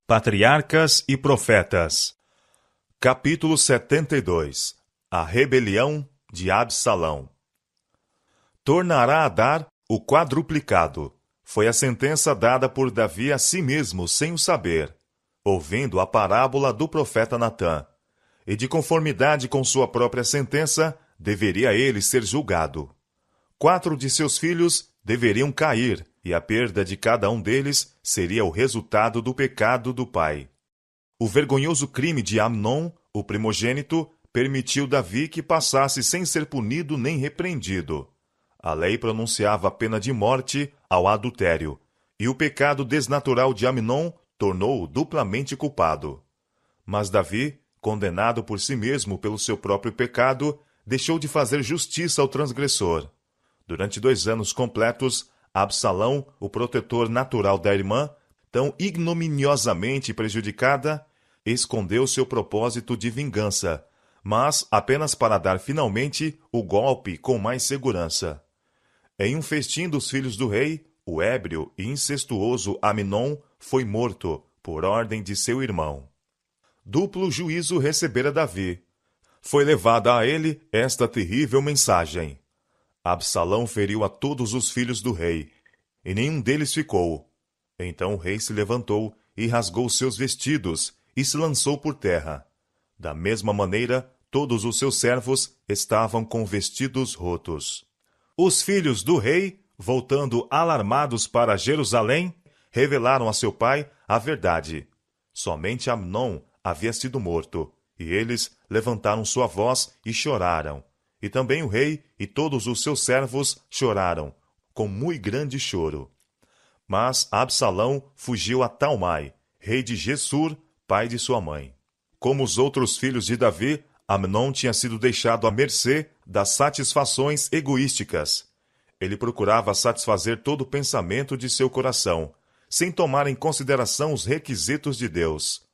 Patriarcas e Profetas. Capítulo 72. A rebelião de Absalão. Tornará a dar o quadruplicado. Foi a sentença dada por Davi a si mesmo sem o saber, ouvindo a parábola do profeta Natã. E de conformidade com sua própria sentença, deveria ele ser julgado. 4 de seus filhos deveriam cair, e a perda de cada um deles seria o resultado do pecado do pai. O vergonhoso crime de Amnon, o primogênito, permitiu Davi que passasse sem ser punido nem repreendido. A lei pronunciava a pena de morte ao adultério, e o pecado desnatural de Amnon tornou-o duplamente culpado. Mas Davi, condenado por si mesmo pelo seu próprio pecado, deixou de fazer justiça ao transgressor. Durante 2 anos completos, Absalão, o protetor natural da irmã, tão ignominiosamente prejudicada, escondeu seu propósito de vingança, mas apenas para dar finalmente o golpe com mais segurança. Em um festim dos filhos do rei, o ébrio e incestuoso Amnon foi morto, por ordem de seu irmão. Duplo juízo recebera Davi. Foi levada a ele esta terrível mensagem: Absalão feriu a todos os filhos do rei, e nenhum deles ficou. Então o rei se levantou e rasgou seus vestidos, e se lançou por terra. Da mesma maneira, todos os seus servos estavam com vestidos rotos. Os filhos do rei, voltando alarmados para Jerusalém, revelaram a seu pai a verdade. Somente Amnon havia sido morto, e eles levantaram sua voz e choraram. E também o rei e todos os seus servos choraram, com muito grande choro. Mas Absalão fugiu a Talmai, rei de Gessur, pai de sua mãe. Como os outros filhos de Davi, Amnon tinha sido deixado à mercê das satisfações egoísticas. Ele procurava satisfazer todo o pensamento de seu coração, sem tomar em consideração os requisitos de Deus.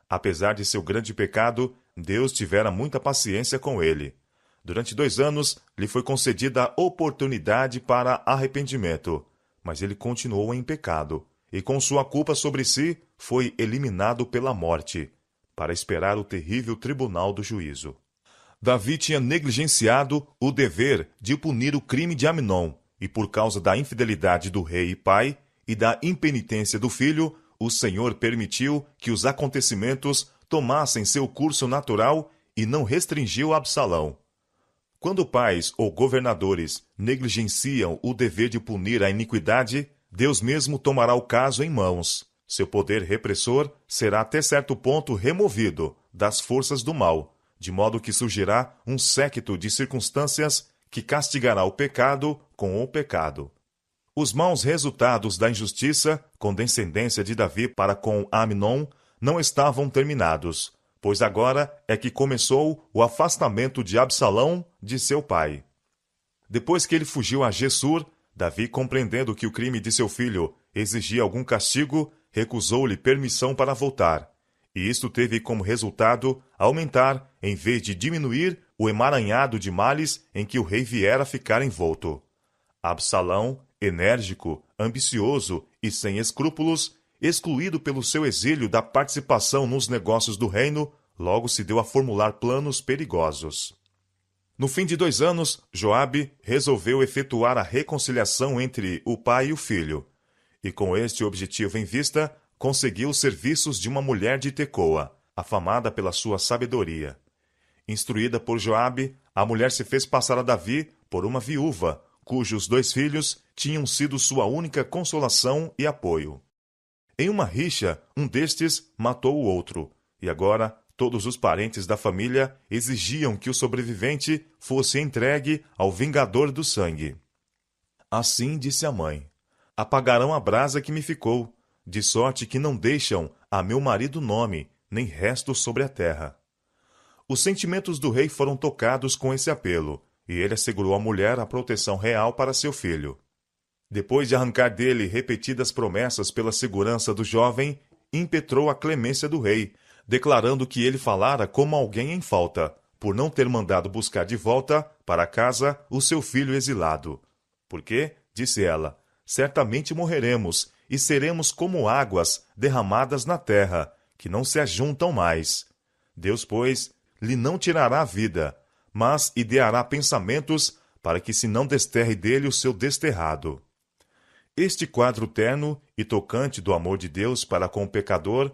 Apesar de seu grande pecado, Deus tivera muita paciência com ele. Durante 2 anos, lhe foi concedida a oportunidade para arrependimento, mas ele continuou em pecado, e com sua culpa sobre si, foi eliminado pela morte, para esperar o terrível tribunal do juízo. Davi tinha negligenciado o dever de punir o crime de Amnon, e por causa da infidelidade do rei e pai, e da impenitência do filho, o Senhor permitiu que os acontecimentos tomassem seu curso natural e não restringiu Absalão. Quando pais ou governadores negligenciam o dever de punir a iniquidade, Deus mesmo tomará o caso em mãos. Seu poder repressor será até certo ponto removido das forças do mal, de modo que surgirá um séquito de circunstâncias que castigará o pecado com o pecado. Os maus resultados da injustiça, com descendência de Davi para com Amnon, não estavam terminados, pois agora é que começou o afastamento de Absalão de seu pai. Depois que ele fugiu a Gessur, Davi, compreendendo que o crime de seu filho exigia algum castigo, recusou-lhe permissão para voltar, e isto teve como resultado aumentar, em vez de diminuir, o emaranhado de males em que o rei viera ficar envolto. Absalão, enérgico, ambicioso e sem escrúpulos, excluído pelo seu exílio da participação nos negócios do reino, logo se deu a formular planos perigosos. No fim de 2 anos, Joabe resolveu efetuar a reconciliação entre o pai e o filho, e com este objetivo em vista, conseguiu os serviços de uma mulher de Tecoa, afamada pela sua sabedoria. Instruída por Joabe, a mulher se fez passar a Davi por uma viúva, cujos 2 filhos tinham sido sua única consolação e apoio. Em uma rixa, um destes matou o outro, e agora todos os parentes da família exigiam que o sobrevivente fosse entregue ao vingador do sangue. Assim disse a mãe: apagarão a brasa que me ficou, de sorte que não deixam a meu marido nome, nem resto sobre a terra. Os sentimentos do rei foram tocados com esse apelo, e ele assegurou à mulher a proteção real para seu filho. Depois de arrancar dele repetidas promessas pela segurança do jovem, impetrou a clemência do rei, declarando que ele falara como alguém em falta, por não ter mandado buscar de volta para casa o seu filho exilado. Porque, disse ela, certamente morreremos, e seremos como águas derramadas na terra, que não se ajuntam mais. Deus, pois, lhe não tirará a vida, mas ideará pensamentos para que se não desterre dele o seu desterrado. Este quadro terno e tocante do amor de Deus para com o pecador,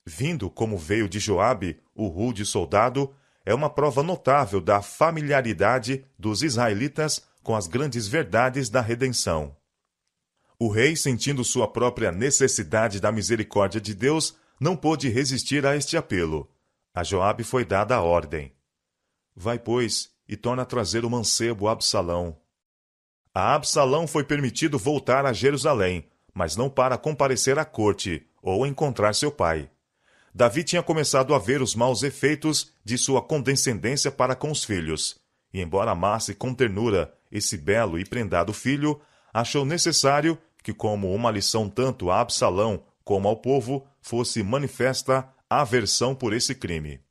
vindo como veio de Joabe, o rude soldado, é uma prova notável da familiaridade dos israelitas com as grandes verdades da redenção. O rei, sentindo sua própria necessidade da misericórdia de Deus, não pôde resistir a este apelo. A Joabe foi dada a ordem: vai, pois, e torna a trazer o mancebo Absalão. A Absalão foi permitido voltar a Jerusalém, mas não para comparecer à corte ou encontrar seu pai. Davi tinha começado a ver os maus efeitos de sua condescendência para com os filhos, e embora amasse com ternura esse belo e prendado filho, achou necessário que, como uma lição tanto a Absalão como ao povo, fosse manifesta a aversão por esse crime.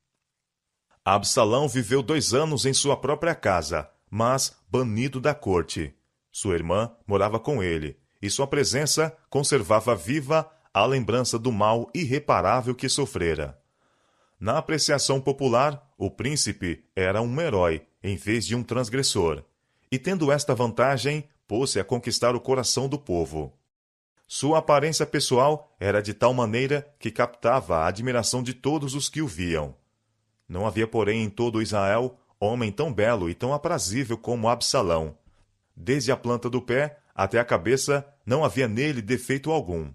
Absalão viveu 2 anos em sua própria casa, mas banido da corte. Sua irmã morava com ele, e sua presença conservava viva a lembrança do mal irreparável que sofrera. Na apreciação popular, o príncipe era um herói, em vez de um transgressor, e tendo esta vantagem, pôs-se a conquistar o coração do povo. Sua aparência pessoal era de tal maneira que captava a admiração de todos os que o viam. Não havia, porém, em todo Israel, homem tão belo e tão aprazível como Absalão. Desde a planta do pé até a cabeça, não havia nele defeito algum.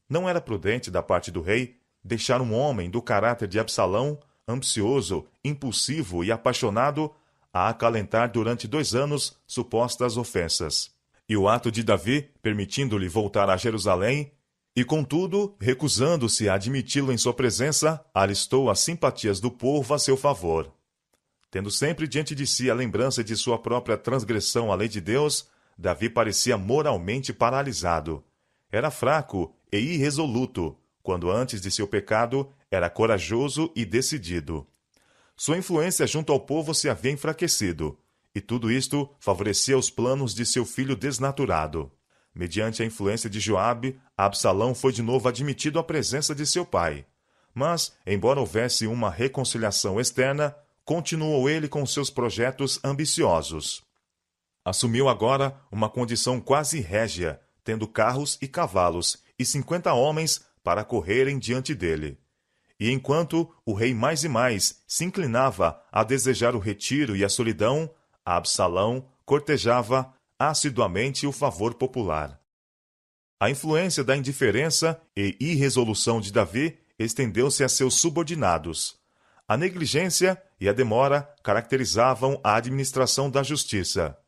Não era prudente da parte do rei deixar um homem do caráter de Absalão, ambicioso, impulsivo e apaixonado, a acalentar durante 2 anos supostas ofensas. E o ato de Davi, permitindo-lhe voltar a Jerusalém, e contudo, recusando-se a admiti-lo em sua presença, alistou as simpatias do povo a seu favor. Tendo sempre diante de si a lembrança de sua própria transgressão à lei de Deus, Davi parecia moralmente paralisado. Era fraco e irresoluto, quando antes de seu pecado era corajoso e decidido. Sua influência junto ao povo se havia enfraquecido, e tudo isto favorecia os planos de seu filho desnaturado. Mediante a influência de Joabe, Absalão foi de novo admitido à presença de seu pai. Mas, embora houvesse uma reconciliação externa, continuou ele com seus projetos ambiciosos. Assumiu agora uma condição quase régia, tendo carros e cavalos, e 50 homens para correrem diante dele. E enquanto o rei mais e mais se inclinava a desejar o retiro e a solidão, Absalão cortejava assiduamente o favor popular. A influência da indiferença e irresolução de Davi estendeu-se a seus subordinados. A negligência e a demora caracterizavam a administração da justiça.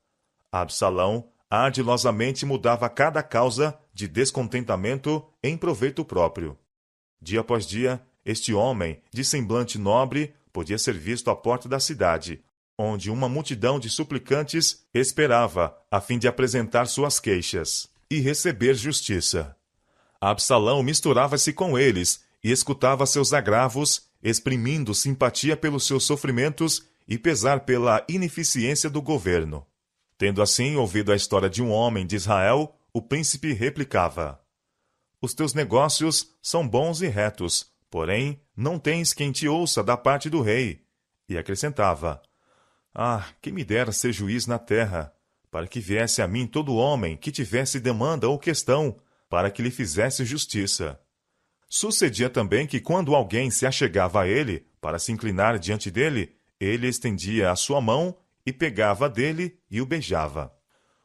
Absalão ardilosamente mudava cada causa de descontentamento em proveito próprio. Dia após dia, este homem, de semblante nobre, podia ser visto à porta da cidade, onde uma multidão de suplicantes esperava a fim de apresentar suas queixas e receber justiça. Absalão misturava-se com eles e escutava seus agravos, exprimindo simpatia pelos seus sofrimentos e pesar pela ineficiência do governo. Tendo assim ouvido a história de um homem de Israel, o príncipe replicava: os teus negócios são bons e retos, porém não tens quem te ouça da parte do rei. E acrescentava: ah, quem me dera ser juiz na terra, para que viesse a mim todo homem que tivesse demanda ou questão, para que lhe fizesse justiça. Sucedia também que quando alguém se achegava a ele, para se inclinar diante dele, ele estendia a sua mão e pegava dele e o beijava.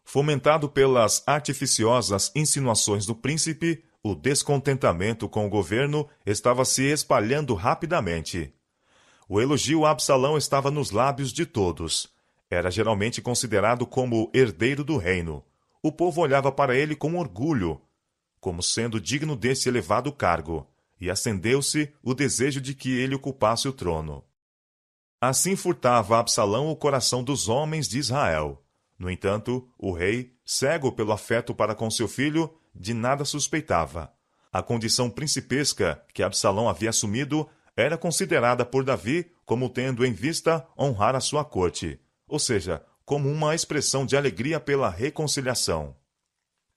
Fomentado pelas artificiosas insinuações do príncipe, o descontentamento com o governo estava se espalhando rapidamente. O elogio a Absalão estava nos lábios de todos. Era geralmente considerado como herdeiro do reino. O povo olhava para ele com orgulho, como sendo digno desse elevado cargo, e acendeu-se o desejo de que ele ocupasse o trono. Assim furtava Absalão o coração dos homens de Israel. No entanto, o rei, cego pelo afeto para com seu filho, de nada suspeitava. A condição principesca que Absalão havia assumido era considerada por Davi como tendo em vista honrar a sua corte, ou seja, como uma expressão de alegria pela reconciliação.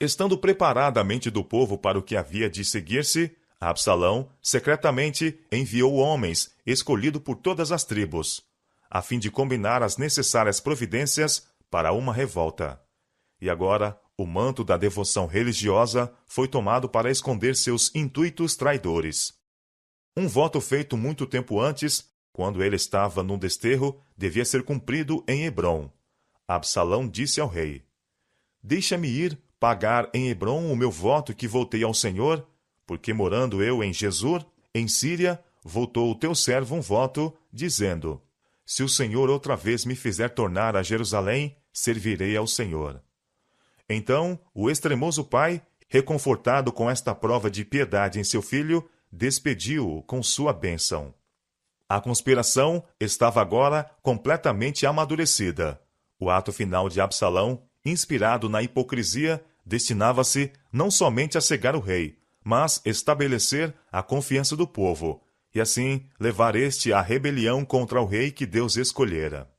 Estando preparada a mente do povo para o que havia de seguir-se, Absalão secretamente enviou homens, escolhidos por todas as tribos, a fim de combinar as necessárias providências para uma revolta. E agora, o manto da devoção religiosa foi tomado para esconder seus intuitos traidores. Um voto feito muito tempo antes, quando ele estava num desterro, devia ser cumprido em Hebrom. Absalão disse ao rei: Deixa-me ir pagar em Hebrom o meu voto que voltei ao Senhor, porque morando eu em Jesur, em Síria, voltou o teu servo um voto, dizendo: Se o Senhor outra vez me fizer tornar a Jerusalém, servirei ao Senhor. Então, o extremoso pai, reconfortado com esta prova de piedade em seu filho, despediu-o com sua bênção. A conspiração estava agora completamente amadurecida. O ato final de Absalão, inspirado na hipocrisia, destinava-se não somente a cegar o rei, mas estabelecer a confiança do povo, e assim levar este à rebelião contra o rei que Deus escolhera.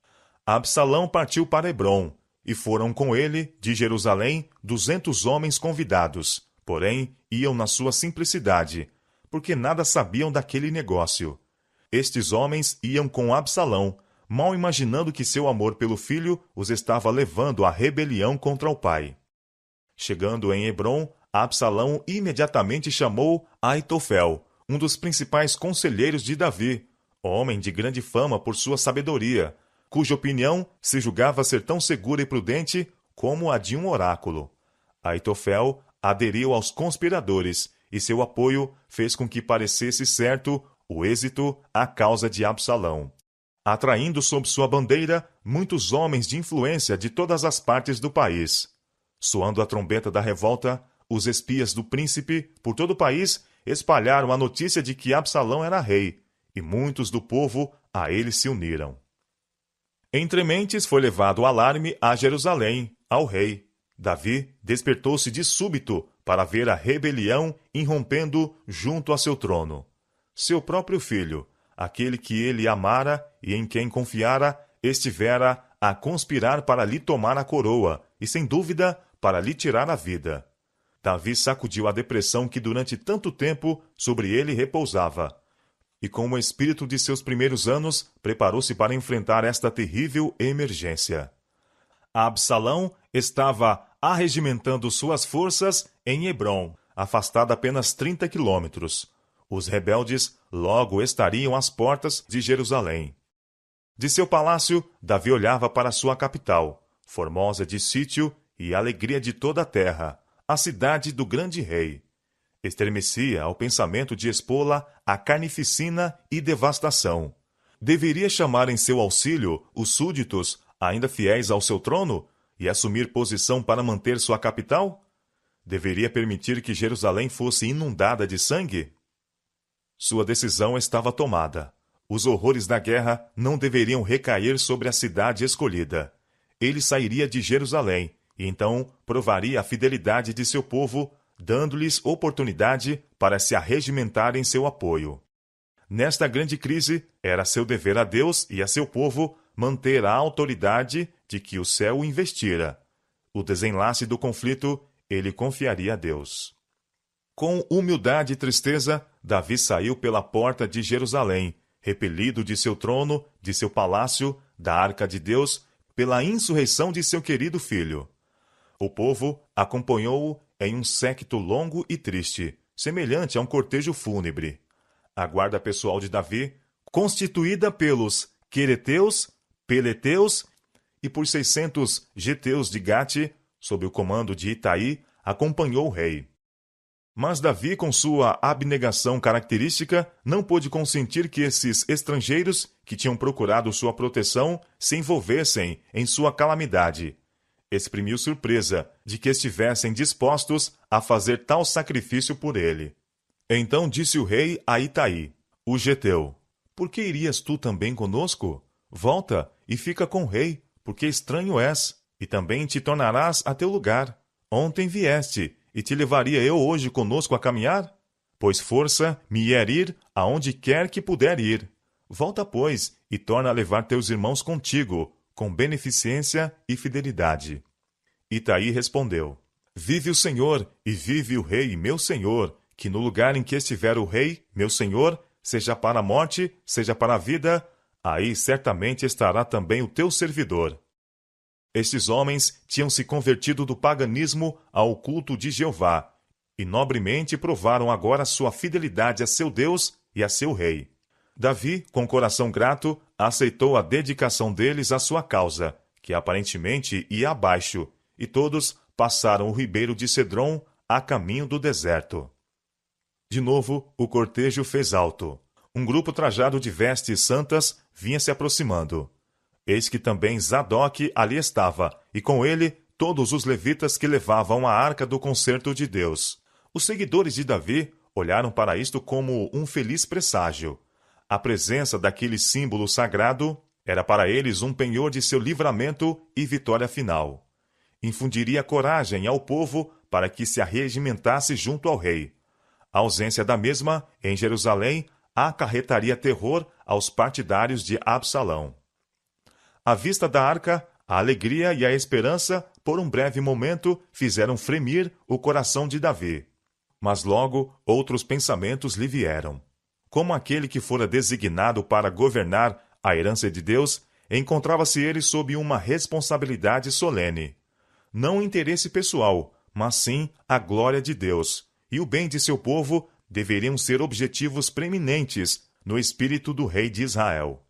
Absalão partiu para Hebrom, e foram com ele, de Jerusalém, 200 homens convidados, porém iam na sua simplicidade, porque nada sabiam daquele negócio. Estes homens iam com Absalão, mal imaginando que seu amor pelo filho os estava levando à rebelião contra o pai. Chegando em Hebrom, Absalão imediatamente chamou Aitofel, um dos principais conselheiros de Davi, homem de grande fama por sua sabedoria, cuja opinião se julgava ser tão segura e prudente como a de um oráculo. Aitofel aderiu aos conspiradores, e seu apoio fez com que parecesse certo o êxito à causa de Absalão, atraindo sob sua bandeira muitos homens de influência de todas as partes do país. Soando a trombeta da revolta, os espias do príncipe, por todo o país, espalharam a notícia de que Absalão era rei, e muitos do povo a ele se uniram. Entre mentes foi levado o alarme a Jerusalém, ao rei. Davi despertou-se de súbito para ver a rebelião irrompendo junto a seu trono. Seu próprio filho, aquele que ele amara e em quem confiara, estivera a conspirar para lhe tomar a coroa e, sem dúvida, para lhe tirar a vida. Davi sacudiu a depressão que durante tanto tempo sobre ele repousava, e com o espírito de seus primeiros anos, preparou-se para enfrentar esta terrível emergência. Absalão estava arregimentando suas forças em Hebrom, afastada apenas 30 quilômetros. Os rebeldes logo estariam às portas de Jerusalém. De seu palácio, Davi olhava para sua capital, formosa de sítio e alegria de toda a terra, a cidade do grande rei. Estremecia ao pensamento de expô-la à carnificina e devastação. Deveria chamar em seu auxílio os súditos, ainda fiéis ao seu trono, e assumir posição para manter sua capital? Deveria permitir que Jerusalém fosse inundada de sangue? Sua decisão estava tomada. Os horrores da guerra não deveriam recair sobre a cidade escolhida. Ele sairia de Jerusalém, e então provaria a fidelidade de seu povo, dando-lhes oportunidade para se arregimentar em seu apoio. Nesta grande crise, era seu dever a Deus e a seu povo manter a autoridade de que o céu o investira. O desenlace do conflito ele confiaria a Deus. Com humildade e tristeza, Davi saiu pela porta de Jerusalém, repelido de seu trono, de seu palácio, da arca de Deus, pela insurreição de seu querido filho. O povo acompanhou-o em um séquito longo e triste, semelhante a um cortejo fúnebre. A guarda pessoal de Davi, constituída pelos quereteus, peleteus e por 600 geteus de Gate, sob o comando de Itaí, acompanhou o rei. Mas Davi, com sua abnegação característica, não pôde consentir que esses estrangeiros, que tinham procurado sua proteção, se envolvessem em sua calamidade. Exprimiu surpresa de que estivessem dispostos a fazer tal sacrifício por ele. Então disse o rei a Itaí, o geteu: Por que irias tu também conosco? Volta e fica com o rei, porque estranho és, e também te tornarás a teu lugar. Ontem vieste, e te levaria eu hoje conosco a caminhar? Pois força me é ir aonde quer que puder ir. Volta, pois, e torna a levar teus irmãos contigo, com beneficência e fidelidade. Itaí respondeu: Vive o Senhor, e vive o rei, meu senhor, que no lugar em que estiver o rei, meu senhor, seja para a morte, seja para a vida, aí certamente estará também o teu servidor. Estes homens tinham se convertido do paganismo ao culto de Jeová, e nobremente provaram agora sua fidelidade a seu Deus e a seu rei. Davi, com coração grato, aceitou a dedicação deles à sua causa, que aparentemente ia abaixo, e todos passaram o ribeiro de Cedron a caminho do deserto. De novo, o cortejo fez alto. Um grupo trajado de vestes santas vinha se aproximando. Eis que também Zadok ali estava, e com ele todos os levitas que levavam a arca do concerto de Deus. Os seguidores de Davi olharam para isto como um feliz presságio. A presença daquele símbolo sagrado era para eles um penhor de seu livramento e vitória final. Infundiria coragem ao povo para que se arregimentasse junto ao rei. A ausência da mesma, em Jerusalém, acarretaria terror aos partidários de Absalão. À vista da arca, a alegria e a esperança, por um breve momento, fizeram fremir o coração de Davi. Mas logo outros pensamentos lhe vieram. Como aquele que fora designado para governar a herança de Deus, encontrava-se ele sob uma responsabilidade solene. Não o interesse pessoal, mas sim a glória de Deus, e o bem de seu povo deveriam ser objetivos preeminentes no espírito do rei de Israel.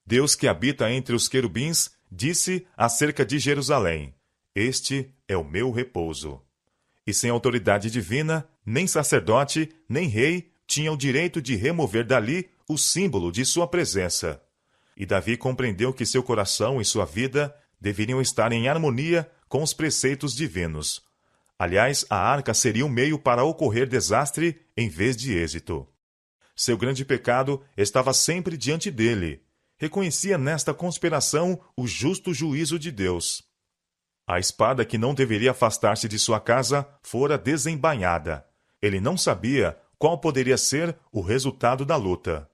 Deus que habita entre os querubins disse acerca de Jerusalém: Este é o meu repouso. E sem autoridade divina, nem sacerdote, nem rei tinha o direito de remover dali o símbolo de sua presença. E Davi compreendeu que seu coração e sua vida deveriam estar em harmonia com os preceitos divinos. Aliás, a arca seria um meio para ocorrer desastre em vez de êxito. Seu grande pecado estava sempre diante dele. Reconhecia nesta conspiração o justo juízo de Deus. A espada que não deveria afastar-se de sua casa fora desembainhada. Ele não sabia qual poderia ser o resultado da luta.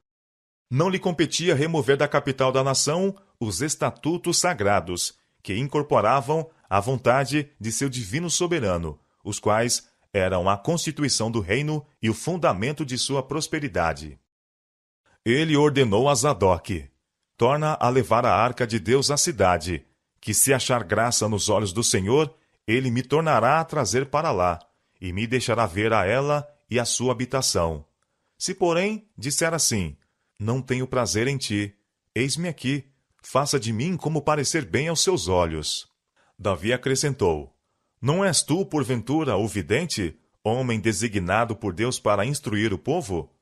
Não lhe competia remover da capital da nação os estatutos sagrados, que incorporavam a vontade de seu divino soberano, os quais eram a constituição do reino e o fundamento de sua prosperidade. Ele ordenou a Zadok: torna a levar a arca de Deus à cidade, que se achar graça nos olhos do Senhor, ele me tornará a trazer para lá, e me deixará ver a ela e a sua habitação. Se, porém, disser assim: não tenho prazer em ti, eis-me aqui, faça de mim como parecer bem aos seus olhos. Davi acrescentou: não és tu, porventura, o vidente, homem designado por Deus para instruir o povo?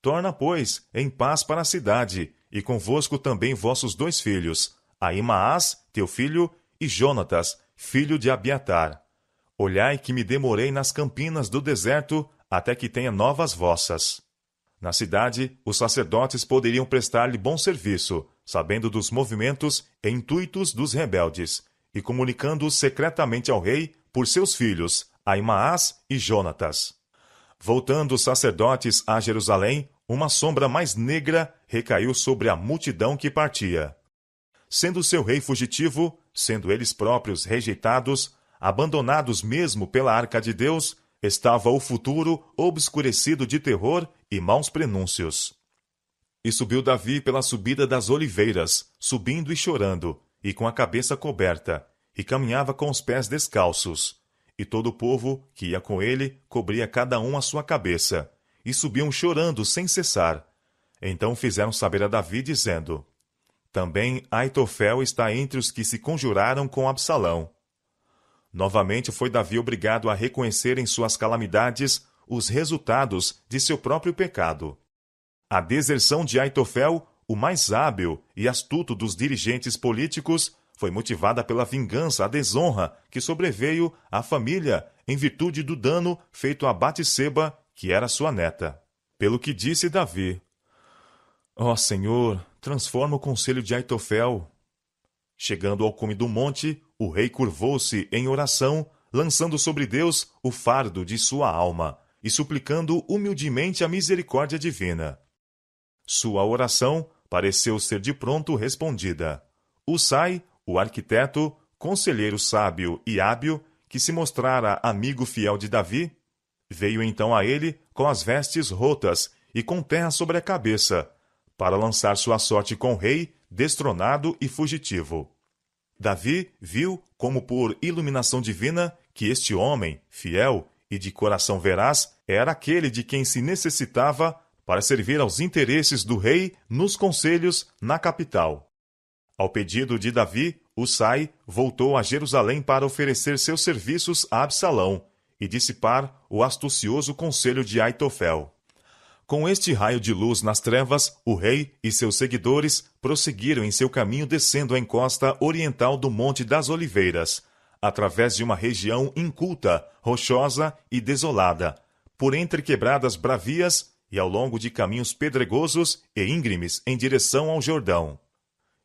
Torna, pois, em paz para a cidade, e convosco também vossos 2 filhos, Ahimaás, teu filho, e Jonatas, filho de Abiatar. Olhai que me demorei nas campinas do deserto, até que tenha novas vossas. Na cidade, os sacerdotes poderiam prestar-lhe bom serviço, sabendo dos movimentos e intuitos dos rebeldes, e comunicando-os secretamente ao rei por seus filhos, Ahimaás e Jonatas. Voltando os sacerdotes a Jerusalém, uma sombra mais negra recaiu sobre a multidão que partia. Sendo seu rei fugitivo, sendo eles próprios rejeitados, abandonados mesmo pela arca de Deus, estava o futuro obscurecido de terror e maus prenúncios. E subiu Davi pela subida das oliveiras, subindo e chorando, e com a cabeça coberta, e caminhava com os pés descalços. E todo o povo que ia com ele cobria cada um a sua cabeça, e subiam chorando sem cessar. Então fizeram saber a Davi, dizendo: também Aitofel está entre os que se conjuraram com Absalão. Novamente foi Davi obrigado a reconhecer em suas calamidades os resultados de seu próprio pecado. A deserção de Aitofel, o mais hábil e astuto dos dirigentes políticos, foi motivada pela vingança à desonra que sobreveio à família em virtude do dano feito a Batseba, que era sua neta. Pelo que disse Davi: ó Senhor, transforma o conselho de Aitofel. Chegando ao cume do monte, o rei curvou-se em oração, lançando sobre Deus o fardo de sua alma e suplicando humildemente a misericórdia divina. Sua oração pareceu ser de pronto respondida. Usai, o arquiteto, conselheiro sábio e hábil, que se mostrara amigo fiel de Davi, veio então a ele com as vestes rotas e com terra sobre a cabeça, para lançar sua sorte com o rei, destronado e fugitivo. Davi viu, como por iluminação divina, que este homem, fiel e de coração veraz, era aquele de quem se necessitava para servir aos interesses do rei nos conselhos na capital. Ao pedido de Davi, Husai voltou a Jerusalém para oferecer seus serviços a Absalão e dissipar o astucioso conselho de Aitofel. Com este raio de luz nas trevas, o rei e seus seguidores prosseguiram em seu caminho descendo a encosta oriental do Monte das Oliveiras, através de uma região inculta, rochosa e desolada, por entre quebradas bravias e ao longo de caminhos pedregosos e íngremes em direção ao Jordão.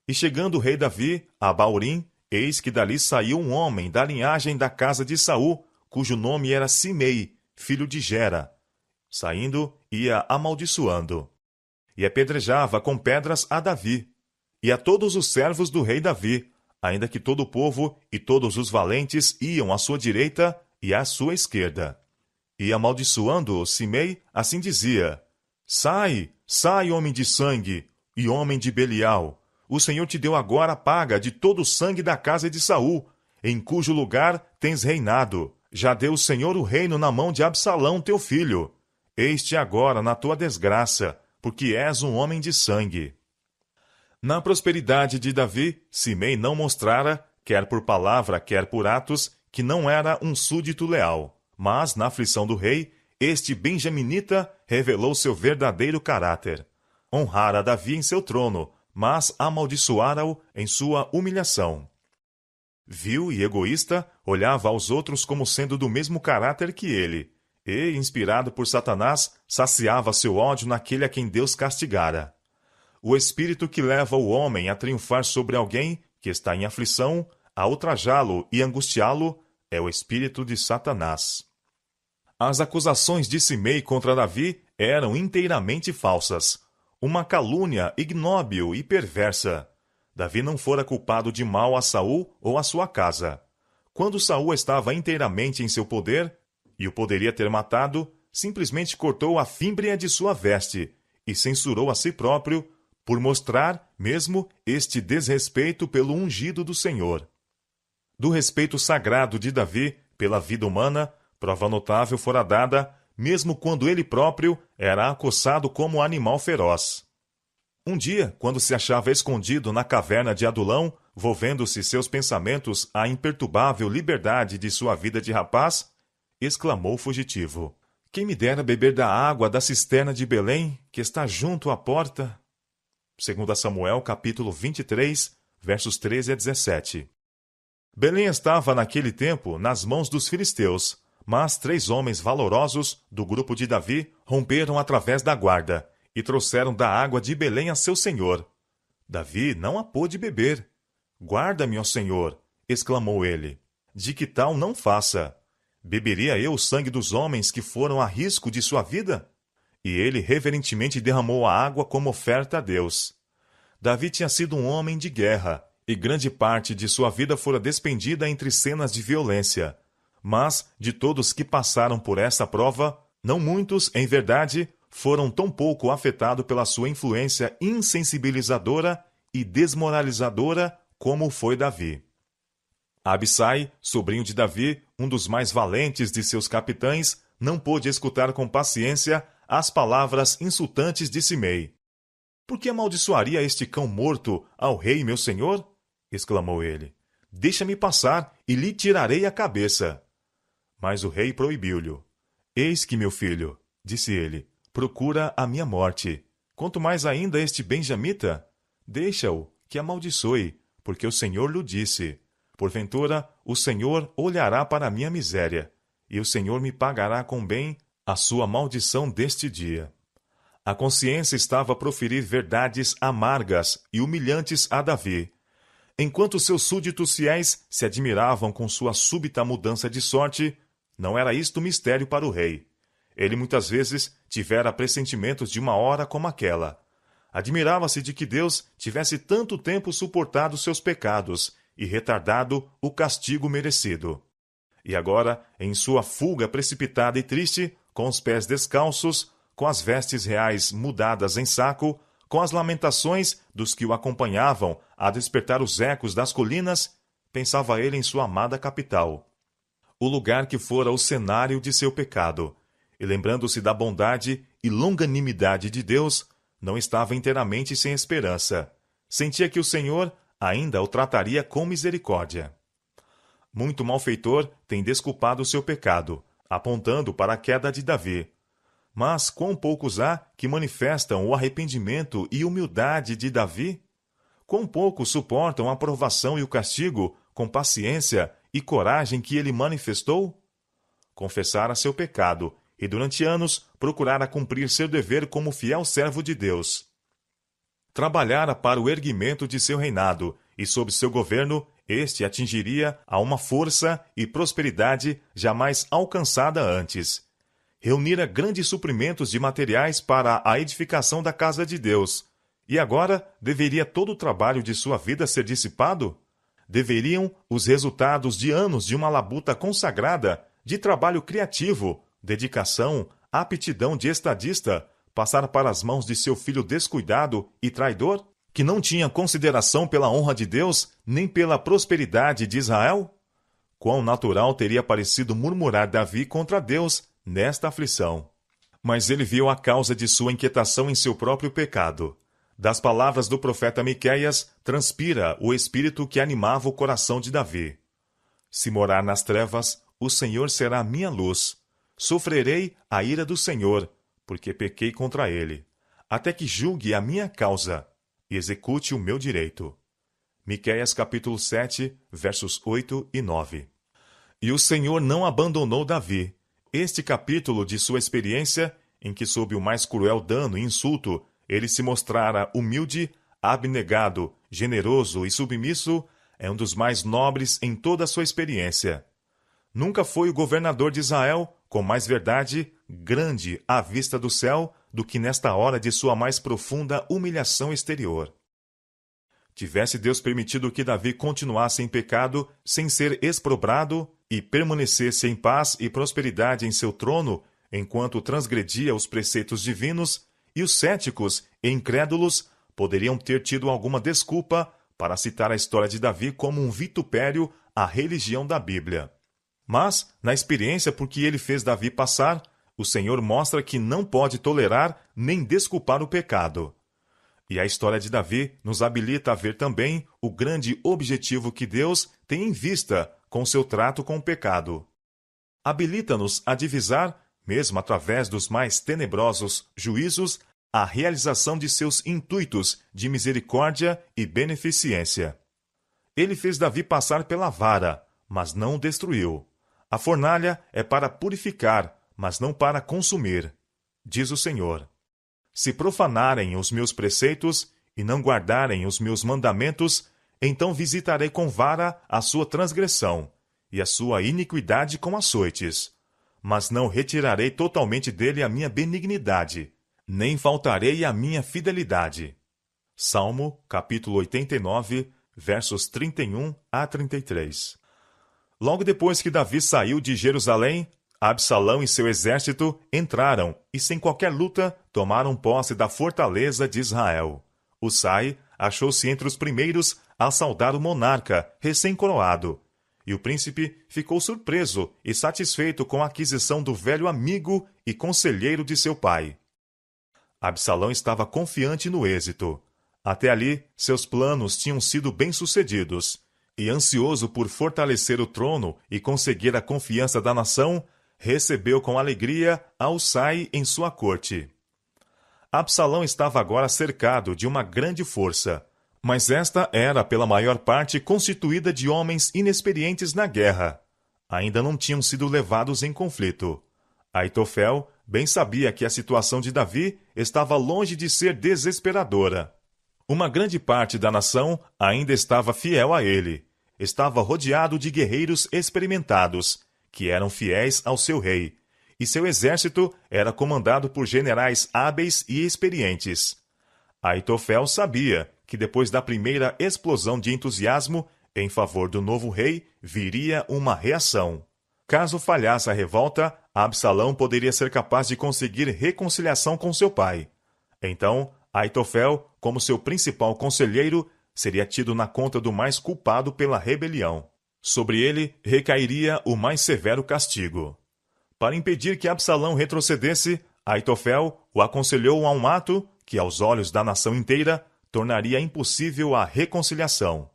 E chegando o rei Davi a Baurim, eis que dali saiu um homem da linhagem da casa de Saul, cujo nome era Simei, filho de Gera. Saindo, ia amaldiçoando. E apedrejava com pedras a Davi, e a todos os servos do rei Davi, ainda que todo o povo e todos os valentes iam à sua direita e à sua esquerda. E amaldiçoando Simei, assim dizia: Sai, sai, homem de sangue, e homem de Belial. O Senhor te deu agora a paga de todo o sangue da casa de Saul, em cujo lugar tens reinado. Já deu o Senhor o reino na mão de Absalão, teu filho. Eis-te agora na tua desgraça, porque és um homem de sangue. Na prosperidade de Davi, Simei não mostrara, quer por palavra, quer por atos, que não era um súdito leal. Mas, na aflição do rei, este benjaminita revelou seu verdadeiro caráter. Honrara Davi em seu trono, mas amaldiçoara-o em sua humilhação. Vil e egoísta, olhava aos outros como sendo do mesmo caráter que ele, e, inspirado por Satanás, saciava seu ódio naquele a quem Deus castigara. O espírito que leva o homem a triunfar sobre alguém que está em aflição, a ultrajá-lo e angustiá-lo, é o espírito de Satanás. As acusações de Simei contra Davi eram inteiramente falsas, uma calúnia ignóbil e perversa. Davi não fora culpado de mal a Saul ou a sua casa. Quando Saul estava inteiramente em seu poder, e o poderia ter matado, simplesmente cortou a fímbria de sua veste e censurou a si próprio por mostrar mesmo este desrespeito pelo ungido do Senhor. Do respeito sagrado de Davi pela vida humana, prova notável fora dada, mesmo quando ele próprio era acossado como animal feroz. Um dia, quando se achava escondido na caverna de Adulão, volvendo-se seus pensamentos à imperturbável liberdade de sua vida de rapaz, exclamou o fugitivo: Quem me dera beber da água da cisterna de Belém, que está junto à porta? 2 Samuel, capítulo 23, versos 13 a 17. Belém estava, naquele tempo, nas mãos dos filisteus, mas 3 homens valorosos, do grupo de Davi, romperam através da guarda, e trouxeram da água de Belém a seu senhor. Davi não a pôde beber. Guarda-me, ó Senhor, exclamou ele. De que tal não faça? Beberia eu o sangue dos homens que foram a risco de sua vida? E ele reverentemente derramou a água como oferta a Deus. Davi tinha sido um homem de guerra, e grande parte de sua vida fora despendida entre cenas de violência. Mas, de todos que passaram por essa prova, não muitos, em verdade, foram tão pouco afetados pela sua influência insensibilizadora e desmoralizadora como foi Davi. Abissai, sobrinho de Davi, um dos mais valentes de seus capitães, não pôde escutar com paciência as palavras insultantes de Simei. Por que amaldiçoaria este cão morto ao rei meu senhor? Exclamou ele. Deixa-me passar e lhe tirarei a cabeça. Mas o rei proibiu-lhe. Eis que, meu filho, disse ele, procura a minha morte. Quanto mais ainda este benjamita? Deixa-o, que amaldiçoe, porque o Senhor lhe disse. Porventura, o Senhor olhará para a minha miséria, e o Senhor me pagará com bem a sua maldição deste dia. A consciência estava a proferir verdades amargas e humilhantes a Davi. Enquanto seus súditos fiéis se admiravam com sua súbita mudança de sorte, não era isto mistério para o rei. Ele muitas vezes tivera pressentimentos de uma hora como aquela. Admirava-se de que Deus tivesse tanto tempo suportado seus pecados e retardado o castigo merecido. E agora, em sua fuga precipitada e triste, com os pés descalços, com as vestes reais mudadas em saco, com as lamentações dos que o acompanhavam a despertar os ecos das colinas, pensava ele em sua amada capital, o lugar que fora o cenário de seu pecado, e lembrando-se da bondade e longanimidade de Deus, não estava inteiramente sem esperança. Sentia que o Senhor ainda o trataria com misericórdia. Muito malfeitor tem desculpado o seu pecado, apontando para a queda de Davi. Mas quão poucos há que manifestam o arrependimento e humildade de Davi? Quão poucos suportam a provação e o castigo com paciência e coragem que ele manifestou? Confessara seu pecado e durante anos procurara cumprir seu dever como fiel servo de Deus. Trabalhara para o erguimento de seu reinado e sob seu governo este atingiria a uma força e prosperidade jamais alcançada antes. Reunira grandes suprimentos de materiais para a edificação da casa de Deus. E agora deveria todo o trabalho de sua vida ser dissipado? Deveriam os resultados de anos de uma labuta consagrada, de trabalho criativo, dedicação, aptidão de estadista, passar para as mãos de seu filho descuidado e traidor, que não tinha consideração pela honra de Deus, nem pela prosperidade de Israel? Quão natural teria parecido murmurar Davi contra Deus nesta aflição. Mas ele viu a causa de sua inquietação em seu próprio pecado. Das palavras do profeta Miqueias, transpira o espírito que animava o coração de Davi. Se morar nas trevas, o Senhor será minha luz. Sofrerei a ira do Senhor, porque pequei contra ele, até que julgue a minha causa e execute o meu direito. Miqueias capítulo 7, versos 8 e 9. E o Senhor não abandonou Davi. Este capítulo de sua experiência, em que sob o mais cruel dano e insulto, ele se mostrara humilde, abnegado, generoso e submisso, é um dos mais nobres em toda a sua experiência. Nunca foi o governador de Israel, com mais verdade, grande à vista do céu, do que nesta hora de sua mais profunda humilhação exterior. Tivesse Deus permitido que Davi continuasse em pecado, sem ser exprobrado, e permanecesse em paz e prosperidade em seu trono, enquanto transgredia os preceitos divinos, e os céticos e incrédulos poderiam ter tido alguma desculpa para citar a história de Davi como um vitupério à religião da Bíblia. Mas, na experiência por que ele fez Davi passar, o Senhor mostra que não pode tolerar nem desculpar o pecado. E a história de Davi nos habilita a ver também o grande objetivo que Deus tem em vista com seu trato com o pecado. Habilita-nos a divisar, mesmo através dos mais tenebrosos juízos, a realização de seus intuitos de misericórdia e beneficência. Ele fez Davi passar pela vara, mas não o destruiu. A fornalha é para purificar, mas não para consumir, diz o Senhor. Se profanarem os meus preceitos e não guardarem os meus mandamentos, então visitarei com vara a sua transgressão e a sua iniquidade com açoites. Mas não retirarei totalmente dele a minha benignidade, nem faltarei a minha fidelidade. Salmo, capítulo 89, versos 31 a 33. Logo depois que Davi saiu de Jerusalém, Absalão e seu exército entraram e, sem qualquer luta, tomaram posse da fortaleza de Israel. Husai achou-se entre os primeiros a saudar o monarca recém-coroado, e o príncipe ficou surpreso e satisfeito com a aquisição do velho amigo e conselheiro de seu pai. Absalão estava confiante no êxito. Até ali, seus planos tinham sido bem-sucedidos, e ansioso por fortalecer o trono e conseguir a confiança da nação, recebeu com alegria a Husai em sua corte. Absalão estava agora cercado de uma grande força, mas esta era pela maior parte constituída de homens inexperientes na guerra. Ainda não tinham sido levados em conflito. Aitofel bem sabia que a situação de Davi estava longe de ser desesperadora. Uma grande parte da nação ainda estava fiel a ele. Estava rodeado de guerreiros experimentados, que eram fiéis ao seu rei, e seu exército era comandado por generais hábeis e experientes. Aitofel sabia que depois da primeira explosão de entusiasmo em favor do novo rei viria uma reação. Caso falhasse a revolta, Absalão poderia ser capaz de conseguir reconciliação com seu pai. Então, Aitofel, como seu principal conselheiro, seria tido na conta do mais culpado pela rebelião. Sobre ele recairia o mais severo castigo. Para impedir que Absalão retrocedesse, Aitofel o aconselhou a um ato que, aos olhos da nação inteira, tornaria impossível a reconciliação.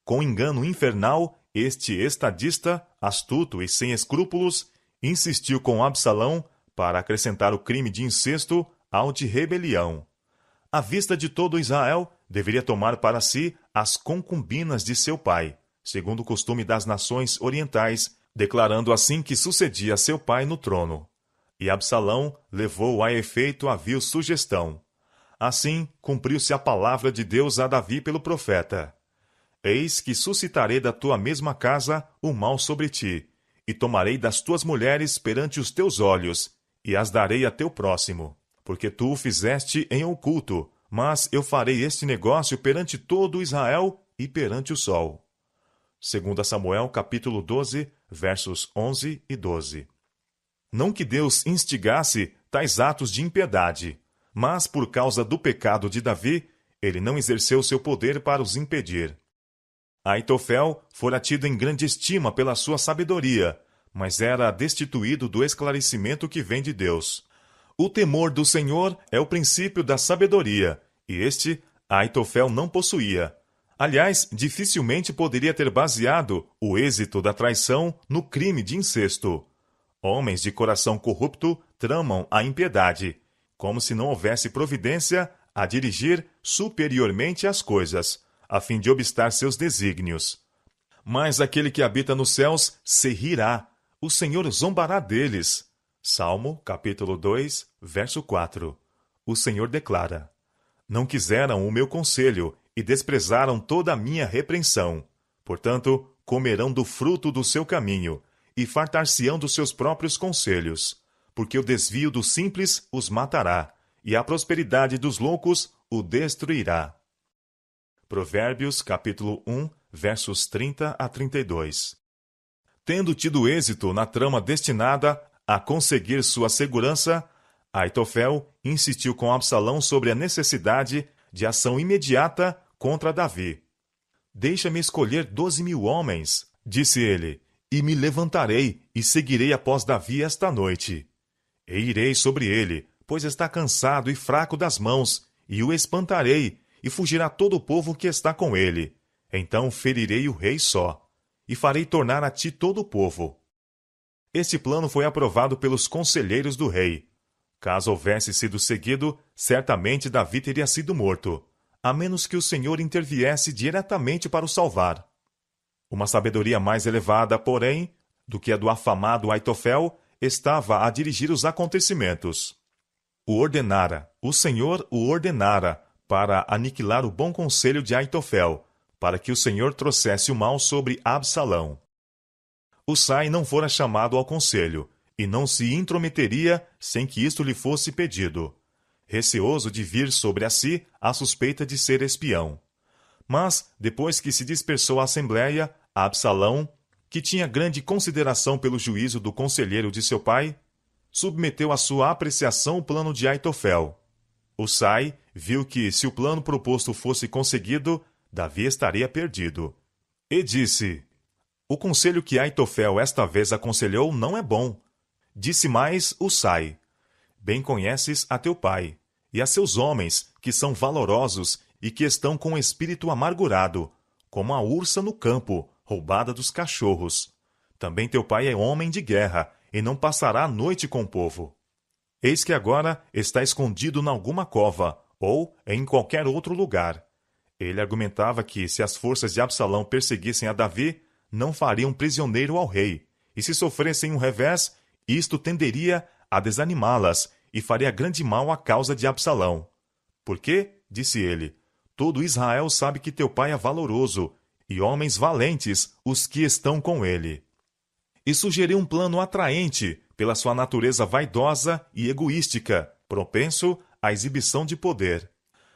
Com engano infernal, este estadista, astuto e sem escrúpulos, insistiu com Absalão para acrescentar o crime de incesto ao de rebelião. À vista de todo Israel, deveria tomar para si as concubinas de seu pai, segundo o costume das nações orientais, declarando assim que sucedia a seu pai no trono. E Absalão levou a efeito a vil sugestão. Assim, cumpriu-se a palavra de Deus a Davi pelo profeta. Eis que suscitarei da tua mesma casa o mal sobre ti, e tomarei das tuas mulheres perante os teus olhos, e as darei a teu próximo. Porque tu o fizeste em oculto, mas eu farei este negócio perante todo Israel e perante o sol. 2 Samuel, capítulo 12, versos 11 e 12. Não que Deus instigasse tais atos de impiedade, mas por causa do pecado de Davi, ele não exerceu seu poder para os impedir. Aitofel fora tido em grande estima pela sua sabedoria, mas era destituído do esclarecimento que vem de Deus. O temor do Senhor é o princípio da sabedoria, e este Aitofel não possuía. Aliás, dificilmente poderia ter baseado o êxito da traição no crime de incesto. Homens de coração corrupto tramam a impiedade, como se não houvesse providência a dirigir superiormente as coisas, a fim de obstar seus desígnios. Mas aquele que habita nos céus se rirá, o Senhor zombará deles. Salmo, capítulo 2, verso 4. O Senhor declara: Não quiseram o meu conselho e desprezaram toda a minha repreensão. Portanto, comerão do fruto do seu caminho e fartar-se-ão dos seus próprios conselhos, porque o desvio dos simples os matará, e a prosperidade dos loucos o destruirá. Provérbios, capítulo 1, versos 30 a 32. Tendo tido êxito na trama destinada a conseguir sua segurança, Aitofel insistiu com Absalão sobre a necessidade de ação imediata contra Davi. Deixa-me escolher 12.000 homens, disse ele, e me levantarei e seguirei após Davi esta noite. E irei sobre ele, pois está cansado e fraco das mãos, e o espantarei, e fugirá todo o povo que está com ele. Então ferirei o rei só, e farei tornar a ti todo o povo. Este plano foi aprovado pelos conselheiros do rei. Caso houvesse sido seguido, certamente Davi teria sido morto, a menos que o Senhor interviesse diretamente para o salvar. Uma sabedoria mais elevada, porém, do que a do afamado Aitofel, estava a dirigir os acontecimentos. O Senhor o ordenara, para aniquilar o bom conselho de Aitofel, para que o Senhor trouxesse o mal sobre Absalão. Husai não fora chamado ao conselho, e não se intrometeria sem que isto lhe fosse pedido, receoso de vir sobre a si a suspeita de ser espião. Mas, depois que se dispersou a assembleia, Absalão, que tinha grande consideração pelo juízo do conselheiro de seu pai, submeteu à sua apreciação o plano de Aitofel. Husai viu que, se o plano proposto fosse conseguido, Davi estaria perdido. E disse: O conselho que Aitofel esta vez aconselhou não é bom. Disse mais Husai: Bem conheces a teu pai, e a seus homens, que são valorosos e que estão com o espírito amargurado, como a ursa no campo, roubada dos cachorros. Também teu pai é homem de guerra, e não passará a noite com o povo. Eis que agora está escondido em alguma cova, ou em qualquer outro lugar. Ele argumentava que, se as forças de Absalão perseguissem a Davi, não fariam prisioneiro ao rei, e se sofressem um revés, isto tenderia a desanimá-las e faria grande mal à causa de Absalão. Porque, disse ele, todo Israel sabe que teu pai é valoroso, e homens valentes os que estão com ele. E sugeriu um plano atraente, pela sua natureza vaidosa e egoística, propenso à exibição de poder.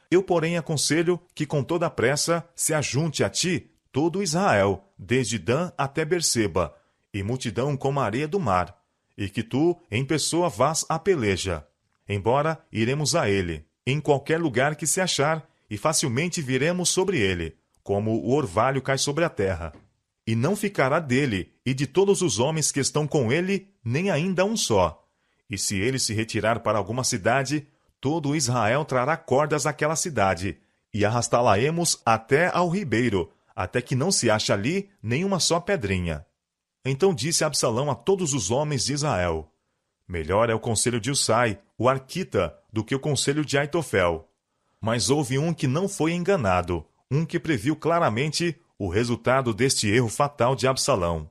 Eu, porém, aconselho que com toda a pressa se ajunte a ti todo Israel, desde Dan até Berseba, e multidão como a areia do mar, e que tu, em pessoa, vás à peleja. Embora iremos a ele, em qualquer lugar que se achar, e facilmente viremos sobre ele, como o orvalho cai sobre a terra. E não ficará dele e de todos os homens que estão com ele, nem ainda um só. E se ele se retirar para alguma cidade, todo Israel trará cordas àquela cidade, e arrastá-la-emos até ao ribeiro, até que não se ache ali nenhuma só pedrinha. Então disse Absalão a todos os homens de Israel: melhor é o conselho de Usai, o arquita, do que o conselho de Aitofel. Mas houve um que não foi enganado, um que previu claramente o resultado deste erro fatal de Absalão.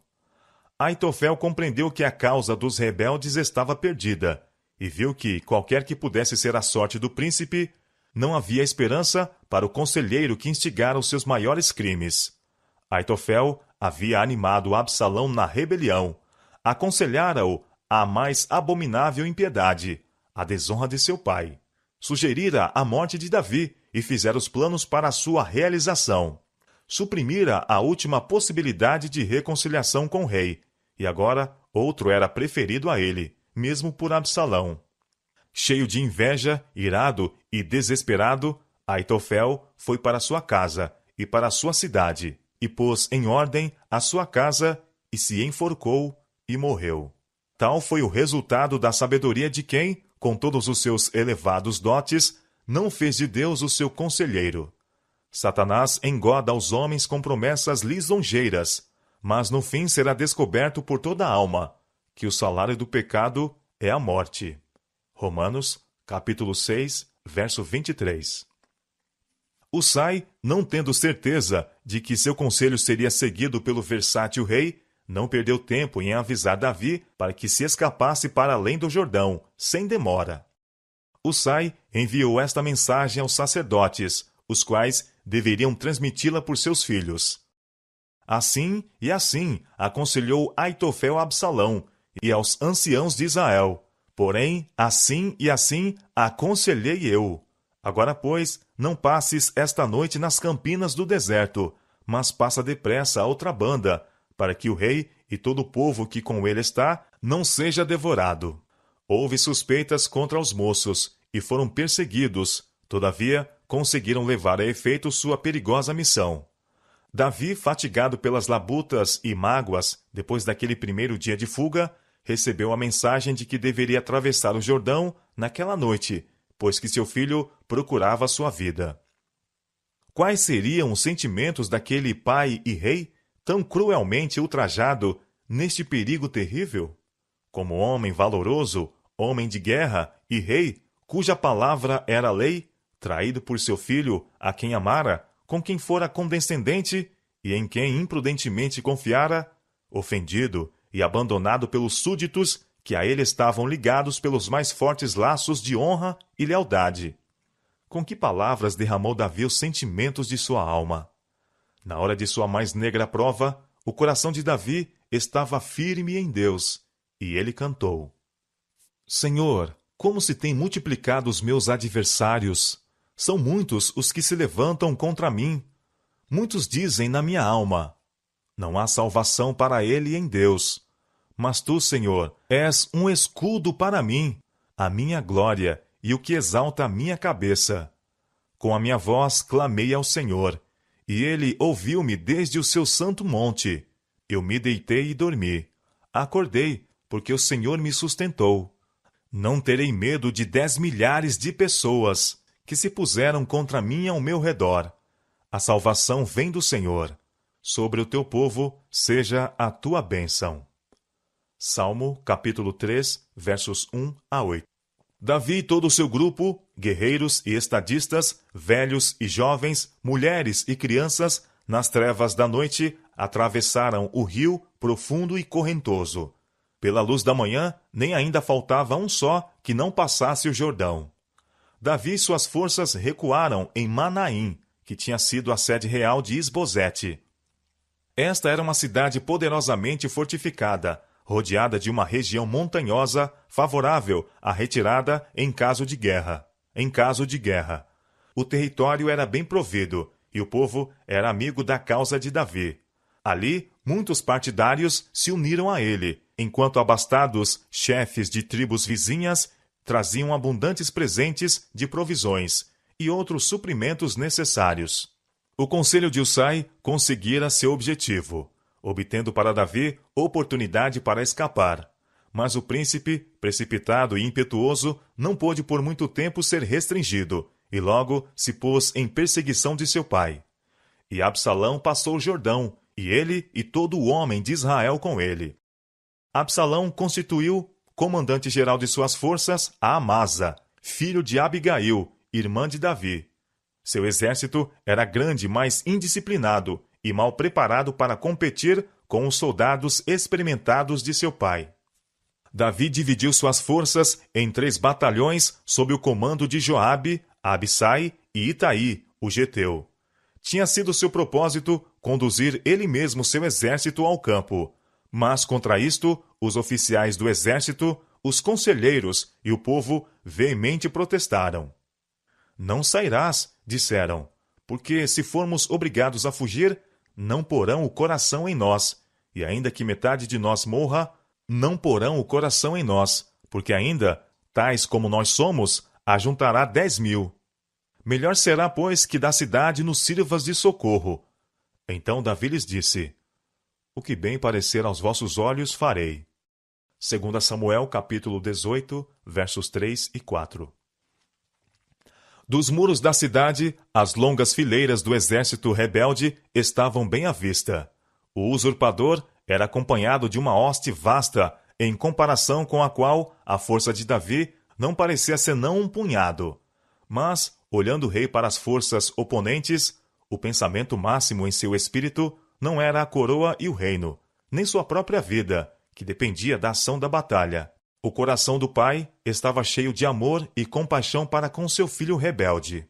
Aitofel compreendeu que a causa dos rebeldes estava perdida, e viu que, qualquer que pudesse ser a sorte do príncipe, não havia esperança para o conselheiro que instigara os seus maiores crimes. Aitofel havia animado Absalão na rebelião, aconselhara-o à mais abominável impiedade, a desonra de seu pai. Sugerira a morte de Davi e fizera os planos para a sua realização. Suprimira a última possibilidade de reconciliação com o rei, e agora outro era preferido a ele, mesmo por Absalão. Cheio de inveja, irado e desesperado, Aitofel foi para sua casa e para sua cidade, e pôs em ordem a sua casa, e se enforcou e morreu. Tal foi o resultado da sabedoria de quem, com todos os seus elevados dotes, não fez de Deus o seu conselheiro. Satanás engoda aos homens com promessas lisonjeiras, mas no fim será descoberto por toda a alma que o salário do pecado é a morte. Romanos, capítulo 6, verso 23. Usai, não tendo certeza de que seu conselho seria seguido pelo versátil rei, não perdeu tempo em avisar Davi para que se escapasse para além do Jordão, sem demora. Usai enviou esta mensagem aos sacerdotes, os quais deveriam transmiti-la por seus filhos. Assim e assim aconselhou Aitofel a Absalão e aos anciãos de Israel. Porém, assim e assim aconselhei eu. Agora, pois, não passes esta noite nas campinas do deserto, mas passa depressa a outra banda, para que o rei e todo o povo que com ele está não seja devorado. Houve suspeitas contra os moços, e foram perseguidos, todavia conseguiram levar a efeito sua perigosa missão. Davi, fatigado pelas labutas e mágoas, depois daquele primeiro dia de fuga, recebeu a mensagem de que deveria atravessar o Jordão naquela noite, pois que seu filho procurava sua vida. Quais seriam os sentimentos daquele pai e rei, tão cruelmente ultrajado neste perigo terrível? Como homem valoroso, homem de guerra e rei, cuja palavra era lei, traído por seu filho, a quem amara, com quem fora condescendente e em quem imprudentemente confiara, ofendido e abandonado pelos súditos que a ele estavam ligados pelos mais fortes laços de honra e lealdade. Com que palavras derramou Davi os sentimentos de sua alma? Na hora de sua mais negra prova, o coração de Davi estava firme em Deus, e ele cantou: Senhor, como se têm multiplicado os meus adversários! São muitos os que se levantam contra mim. Muitos dizem na minha alma: não há salvação para ele em Deus. Mas tu, Senhor, és um escudo para mim, a minha glória e o que exalta a minha cabeça. Com a minha voz clamei ao Senhor, e ele ouviu-me desde o seu santo monte. Eu me deitei e dormi. Acordei, porque o Senhor me sustentou. Não terei medo de 10 milhares de pessoas que se puseram contra mim ao meu redor. A salvação vem do Senhor. Sobre o teu povo seja a tua bênção. Salmo, capítulo 3, versos 1 a 8. Davi e todo o seu grupo, guerreiros e estadistas, velhos e jovens, mulheres e crianças, nas trevas da noite, atravessaram o rio profundo e correntoso. Pela luz da manhã, nem ainda faltava um só que não passasse o Jordão. Davi e suas forças recuaram em Manaim, que tinha sido a sede real de Isbosete. Esta era uma cidade poderosamente fortificada, rodeada de uma região montanhosa favorável à retirada em caso de guerra. O território era bem provido, e o povo era amigo da causa de Davi. Ali, Muitos partidários se uniram a ele, enquanto abastados chefes de tribos vizinhas traziam abundantes presentes de provisões e outros suprimentos necessários. O conselho de Husai conseguira seu objetivo, obtendo para Davi oportunidade para escapar. Mas o príncipe, precipitado e impetuoso, não pôde por muito tempo ser restringido, e logo se pôs em perseguição de seu pai. E Absalão passou o Jordão, e ele e todo o homem de Israel com ele. Absalão constituiu comandante-geral de suas forças a Amasa, filho de Abigail, irmã de Davi. Seu exército era grande, mas indisciplinado e mal preparado para competir com os soldados experimentados de seu pai. Davi dividiu suas forças em 3 batalhões sob o comando de Joabe, Abissai e Itaí, o geteu. Tinha sido seu propósito conduzir ele mesmo seu exército ao campo, mas contra isto, os oficiais do exército, os conselheiros e o povo veemente protestaram. Não sairás, disseram, porque se formos obrigados a fugir, não porão o coração em nós, e ainda que metade de nós morra, não porão o coração em nós, porque ainda, tais como nós somos, ajuntará 10.000. Melhor será, pois, que da cidade nos sirvas de socorro. Então Davi lhes disse: O que bem parecer aos vossos olhos, farei. 2 Samuel, capítulo 18, versos 3 e 4. Dos muros da cidade, as longas fileiras do exército rebelde estavam bem à vista. O usurpador era acompanhado de uma hoste vasta, em comparação com a qual a força de Davi não parecia senão um punhado. Mas, olhando o rei para as forças oponentes, o pensamento máximo em seu espírito não era a coroa e o reino, nem sua própria vida, que dependia da ação da batalha. O coração do pai estava cheio de amor e compaixão para com seu filho rebelde.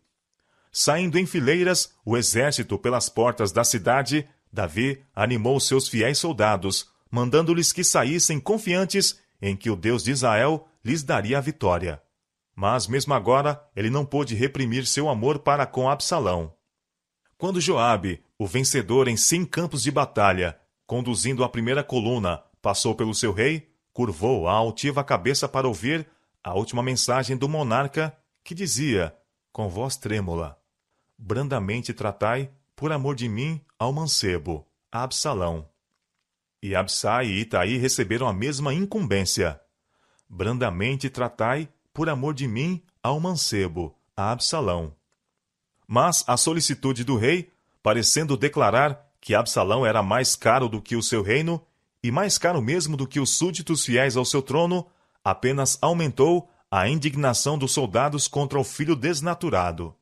Saindo em fileiras, o exército pelas portas da cidade, Davi animou seus fiéis soldados, mandando-lhes que saíssem confiantes em que o Deus de Israel lhes daria a vitória. Mas mesmo agora ele não pôde reprimir seu amor para com Absalão. Quando Joabe, o vencedor em 100 campos de batalha, conduzindo a primeira coluna, passou pelo seu rei, curvou a altiva cabeça para ouvir a última mensagem do monarca, que dizia, com voz trêmula: Brandamente tratai, por amor de mim, ao mancebo, a Absalão. E Abissai e Itaí receberam a mesma incumbência. Brandamente tratai, por amor de mim, ao mancebo, a Absalão. Mas a solicitude do rei, parecendo declarar que Absalão era mais caro do que o seu reino, e mais caro mesmo do que os súditos fiéis ao seu trono, apenas aumentou a indignação dos soldados contra o filho desnaturado.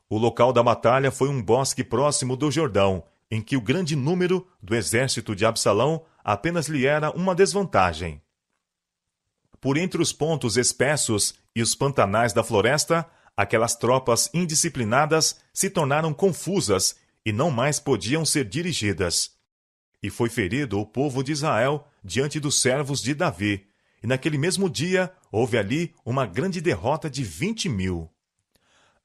O local da batalha foi um bosque próximo do Jordão, em que o grande número do exército de Absalão apenas lhe era uma desvantagem. Por entre os pontos espessos e os pantanais da floresta, aquelas tropas indisciplinadas se tornaram confusas e não mais podiam ser dirigidas. E foi ferido o povo de Israel diante dos servos de Davi, e naquele mesmo dia houve ali uma grande derrota de 20.000.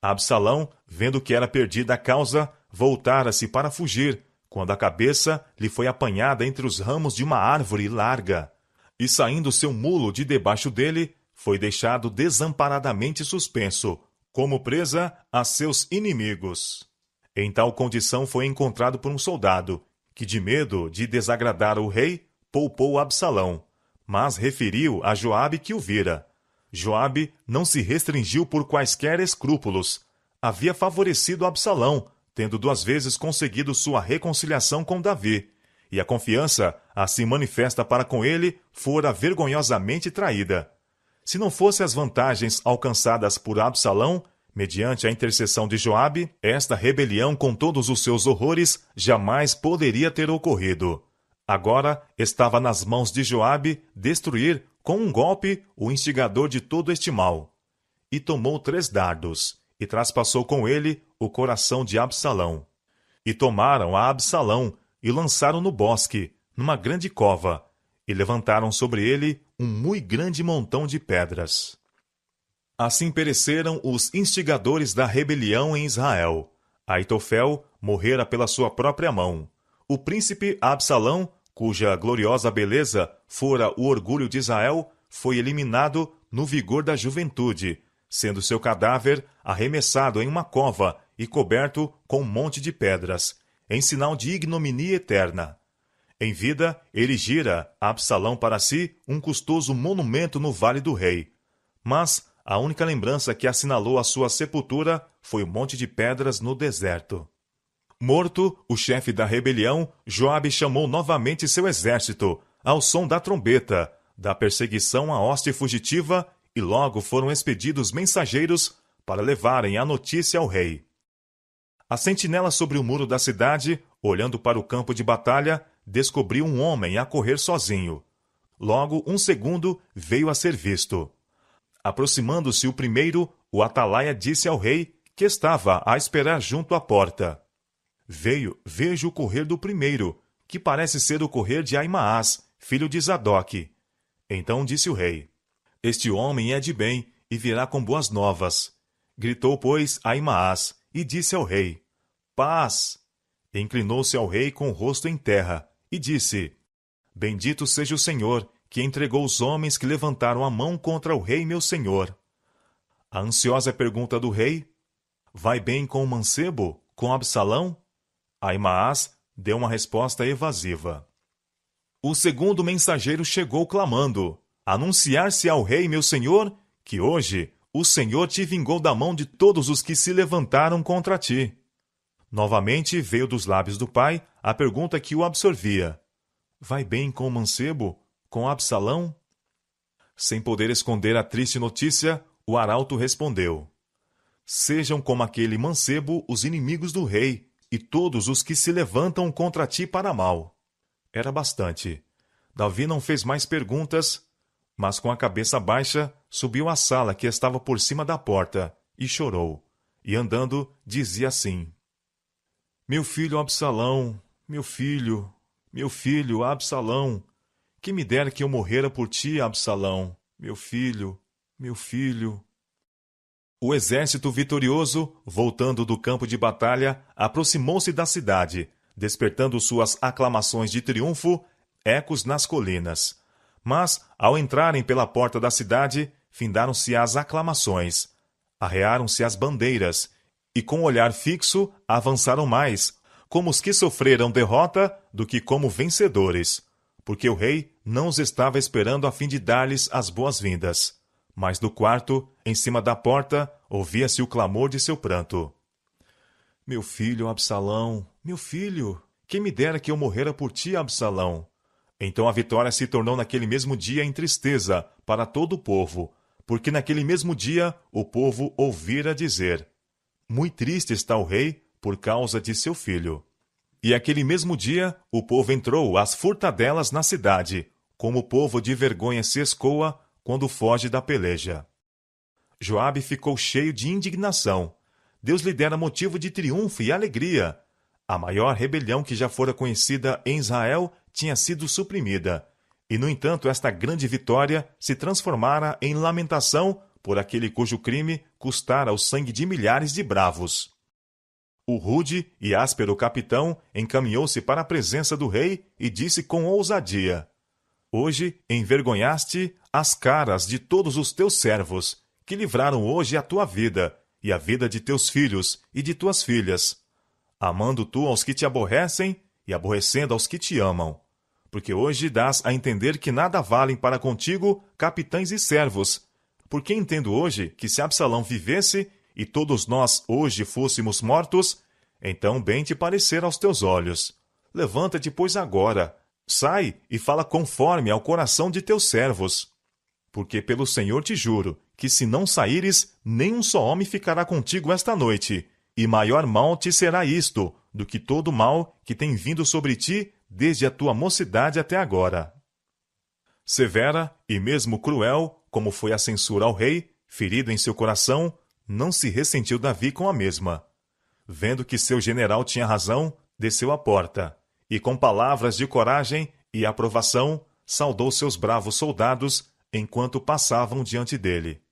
Absalão, vendo que era perdida a causa, voltara-se para fugir, quando a cabeça lhe foi apanhada entre os ramos de uma árvore larga. E saindo seu mulo de debaixo dele, foi deixado desamparadamente suspenso, como presa a seus inimigos. Em tal condição foi encontrado por um soldado, que de medo de desagradar o rei, poupou Absalão, mas referiu a Joabe que o vira. Joabe não se restringiu por quaisquer escrúpulos. Havia favorecido Absalão, tendo 2 vezes conseguido sua reconciliação com Davi, e a confiança assim manifesta para com ele fora vergonhosamente traída. Se não fossem as vantagens alcançadas por Absalão, mediante a intercessão de Joabe, esta rebelião com todos os seus horrores jamais poderia ter ocorrido. Agora estava nas mãos de Joabe destruir com um golpe o instigador de todo este mal. E tomou 3 dardos, e traspassou com ele o coração de Absalão. E tomaram a Absalão, e lançaram no bosque, numa grande cova, e levantaram sobre ele um muito grande montão de pedras. Assim pereceram os instigadores da rebelião em Israel. Aitofel morrera pela sua própria mão. o príncipe Absalão, cuja gloriosa beleza fora o orgulho de Israel, foi eliminado no vigor da juventude, sendo seu cadáver arremessado em uma cova e coberto com um monte de pedras, em sinal de ignominia eterna. Em vida, erigira Absalão para si um custoso monumento no Vale do Rei. Mas a única lembrança que assinalou a sua sepultura foi o monte de pedras no deserto. Morto o chefe da rebelião, Joabe chamou novamente seu exército, ao som da trombeta, da perseguição à hoste fugitiva, e logo foram expedidos mensageiros para levarem a notícia ao rei. A sentinela sobre o muro da cidade, olhando para o campo de batalha, descobriu um homem a correr sozinho. Logo, um segundo veio a ser visto. Aproximando-se o primeiro, o atalaia disse ao rei, que estava a esperar junto à porta: Vejo o correr do primeiro, que parece ser o correr de Aimaas, filho de Zadoque. Então disse o rei: Este homem é de bem e virá com boas novas. Gritou, pois, Aimaas, e disse ao rei: Paz! Inclinou-se ao rei com o rosto em terra, e disse: Bendito seja o Senhor, que entregou os homens que levantaram a mão contra o rei meu senhor. A ansiosa pergunta do rei: Vai bem com o mancebo, com Absalão? Aimaas deu uma resposta evasiva. O segundo mensageiro chegou clamando: Anunciar-se ao rei meu senhor, que hoje o Senhor te vingou da mão de todos os que se levantaram contra ti. Novamente veio dos lábios do pai a pergunta que o absorvia: Vai bem com o mancebo, com Absalão? Sem poder esconder a triste notícia, o arauto respondeu: Sejam como aquele mancebo os inimigos do rei, e todos os que se levantam contra ti para mal. Era bastante. Davi não fez mais perguntas, mas com a cabeça baixa subiu à sala que estava por cima da porta e chorou, e andando dizia assim: Meu filho Absalão, meu filho Absalão, que me dera que eu morrera por ti, Absalão, meu filho, meu filho. O exército vitorioso, voltando do campo de batalha, aproximou-se da cidade, despertando suas aclamações de triunfo, ecos nas colinas. Mas, ao entrarem pela porta da cidade, findaram-se as aclamações, arrearam-se as bandeiras, e com olhar fixo avançaram mais, como os que sofreram derrota do que como vencedores, porque o rei não os estava esperando a fim de dar-lhes as boas-vindas. Mas do quarto, em cima da porta, ouvia-se o clamor de seu pranto. Meu filho Absalão, meu filho, quem me dera que eu morrera por ti, Absalão. Então a vitória se tornou naquele mesmo dia em tristeza para todo o povo, porque naquele mesmo dia o povo ouvira dizer: Muito triste está o rei por causa de seu filho. E aquele mesmo dia o povo entrou às furtadelas na cidade, como o povo de vergonha se escoa quando foge da peleja. Joabe ficou cheio de indignação. Deus lhe dera motivo de triunfo e alegria. A maior rebelião que já fora conhecida em Israel tinha sido suprimida, e no entanto esta grande vitória se transformara em lamentação por aquele cujo crime custara o sangue de milhares de bravos. O rude e áspero capitão encaminhou-se para a presença do rei e disse com ousadia: Hoje envergonhaste as caras de todos os teus servos, que livraram hoje a tua vida, e a vida de teus filhos e de tuas filhas, amando tu aos que te aborrecem e aborrecendo aos que te amam. Porque hoje dás a entender que nada valem para contigo capitães e servos. Porque entendo hoje que se Absalão vivesse, e todos nós hoje fôssemos mortos, então bem te parecer aos teus olhos. Levanta-te, pois, agora, sai e fala conforme ao coração de teus servos. Porque pelo Senhor te juro, que se não saíres, nem um só homem ficará contigo esta noite, e maior mal te será isto, do que todo mal que tem vindo sobre ti desde a tua mocidade até agora. Severa e mesmo cruel, como foi a censura ao rei, ferido em seu coração, não se ressentiu Davi com a mesma. Vendo que seu general tinha razão, desceu à porta, e com palavras de coragem e aprovação, saudou seus bravos soldados enquanto passavam diante dele.